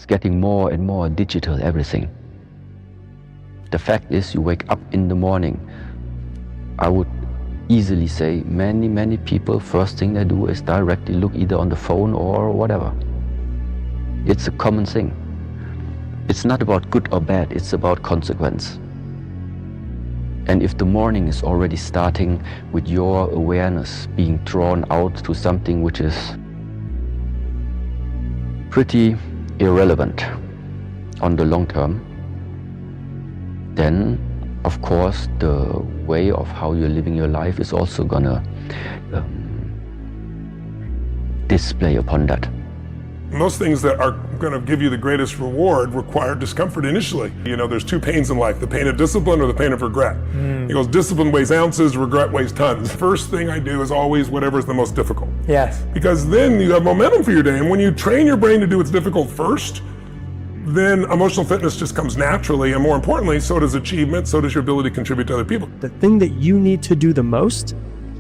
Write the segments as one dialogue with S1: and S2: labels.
S1: getting more and more digital, everything. The fact is, you wake up in the morning, I would easily say many people, first thing they do is directly look either on the phone or whatever. It's a common thing. It's not about good or bad, it's about consequence. And if the morning is already starting with your awareness being drawn out to something which is pretty irrelevant on the long term, then of course the way of how you're living your life is also gonna display upon that.
S2: Most things that are going to give you the greatest reward require discomfort initially. You know, there's two pains in life, the pain of discipline or the pain of regret. He goes, discipline weighs ounces, regret weighs tons. First thing I do is always whatever is the most difficult.
S3: Yes.
S2: Because then you have momentum for your day. And when you train your brain to do what's difficult first, then emotional fitness just comes naturally. And more importantly, so does achievement, so does your ability to contribute to other people.
S3: The thing that you need to do the most,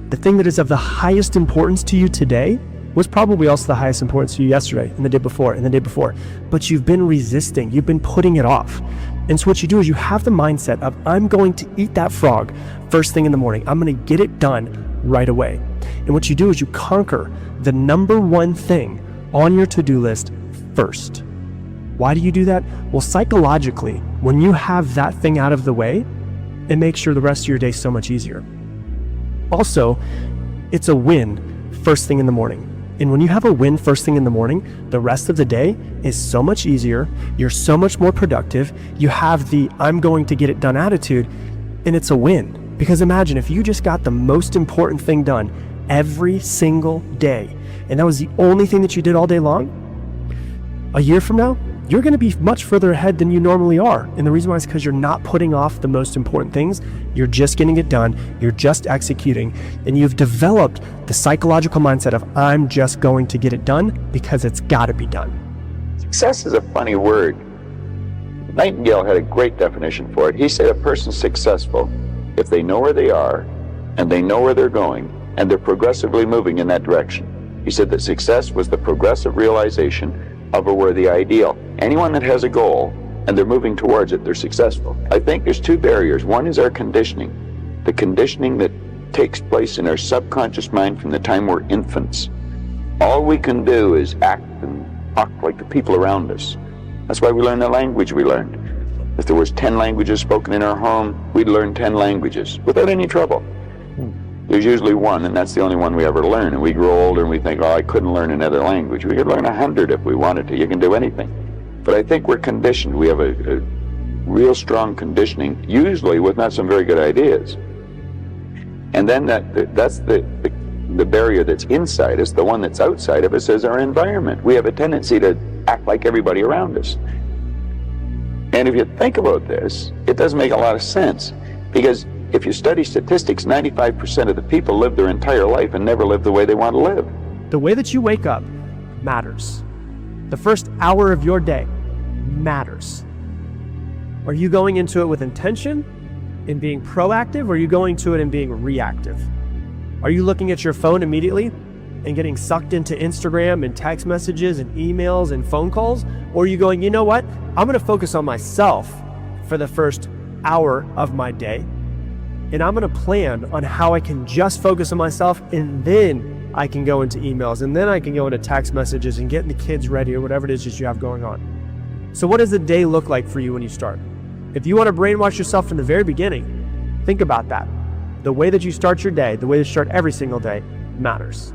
S3: the thing that is of the highest importance to you today, was probably also the highest importance to you yesterday and the day before and the day before. But you've been resisting, you've been putting it off. And so what you do is you have the mindset of, I'm going to eat that frog first thing in the morning. I'm going to get it done right away. And what you do is you conquer the number one thing on your to-do list first. Why do you do that? Well, psychologically, when you have that thing out of the way, it makes sure the rest of your day so much easier. Also, it's a win first thing in the morning. And when you have a win first thing in the morning, the rest of the day is so much easier. You're so much more productive. You have the I'm going to get it done attitude, and it's a win. Because imagine if you just got the most important thing done every single day, and that was the only thing that you did all day long, a year from now, you're going to be much further ahead than you normally are. And the reason why is because you're not putting off the most important things. You're just getting it done. You're just executing. And you've developed the psychological mindset of, I'm just going to get it done because it's got to be done.
S4: Success is a funny word. Nightingale had a great definition for it. He said a person's successful if they know where they are and they know where they're going and they're progressively moving in that direction. He said that success was the progressive realization of a worthy ideal. Anyone that has a goal and they're moving towards it, they're successful. I think there's two barriers. One is our conditioning, the conditioning that takes place in our subconscious mind from the time we're infants. All we can do is act and talk like the people around us. That's why we learn the language we learned. If there was 10 languages spoken in our home, we'd learn 10 languages without any trouble. There's usually one, and that's the only one we ever learn. And we grow older and we think, oh, I couldn't learn another language. We could learn 100 if we wanted to. You can do anything. But I think we're conditioned. We have a real strong conditioning, usually with not some very good ideas. And then that's the barrier that's inside us. The one that's outside of us is our environment. We have a tendency to act like everybody around us. And if you think about this, it doesn't make a lot of sense. Because if you study statistics, 95% of the people live their entire life and never live the way they want to live.
S3: The way that you wake up matters. The first hour of your day matters. Are you going into it with intention and being proactive, or are you going to it and being reactive? Are you looking at your phone immediately and getting sucked into Instagram and text messages and emails and phone calls? Or are you going, you know what? I'm going to focus on myself for the first hour of my day. And I'm going to plan on how I can just focus on myself, and then I can go into emails, and then I can go into text messages and getting the kids ready or whatever it is that you have going on. So what does the day look like for you when you start? If you want to brainwash yourself from the very beginning, think about that. The way that you start your day, the way that you start every single day matters.